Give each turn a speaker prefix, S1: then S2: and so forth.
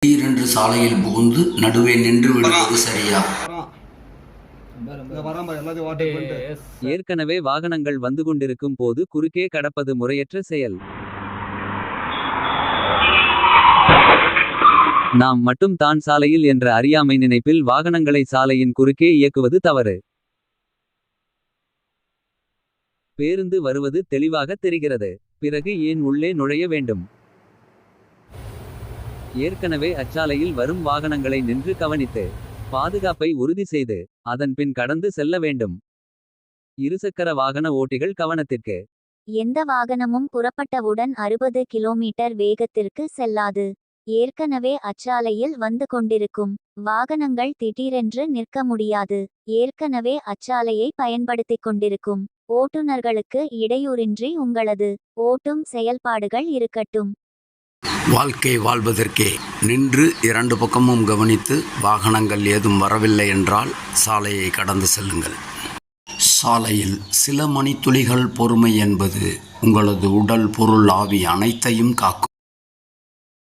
S1: திடீரென்று சாலையில் புகுந்து நடுவே நின்று விடுவது சரியா?
S2: ஏற்கனவே வாகனங்கள் வந்து கொண்டிருக்கும் போது குறுக்கே கடப்பது முறையற்ற செயல். நாம் மட்டும் தான் சாலையில் என்ற அறியாமை நினைப்பில் வாகனங்களை சாலையின் குறுக்கே இயக்குவது தவறு. பேருந்து வருவது தெளிவாக தெரிகிறது. பிறகு ஏன் உள்ளே நுழைய வேண்டும்? ஏற்கனவே அச்சாலையில் வரும் வாகனங்களை நின்று கவனித்து பாதுகாப்பை உறுதி செய்து அதன் பின் கடந்து செல்ல வேண்டும். இருசக்கர வாகன ஓட்டிகள் கவனத்திற்கு.
S3: எந்த வாகனமும் புறப்பட்டவுடன் 60 கிலோமீட்டர் வேகத்திற்கு செல்லாது. ஏற்கனவே அச்சாலையில் வந்து கொண்டிருக்கும் வாகனங்கள் திடீரென்று நிற்க முடியாது. ஏற்கனவே அச்சாலையை பயன்படுத்திக் கொண்டிருக்கும் ஓட்டுநர்களுக்கு இடையூறின்றி உங்களது ஓட்டும் செயல்பாடுகள் இருக்கட்டும்.
S1: வாழ்க்கை வாழ்வதற்கே நின்று இரண்டு பக்கமும் கவனித்து வாகனங்கள் ஏதும் வரவில்லை என்றால் சாலையை கடந்து செல்லுங்கள். சாலையில் சில மணித்துளிகள் பொறுமை என்பது உங்களது உடல் பொருள் ஆவி அனைத்தையும் காக்கும்.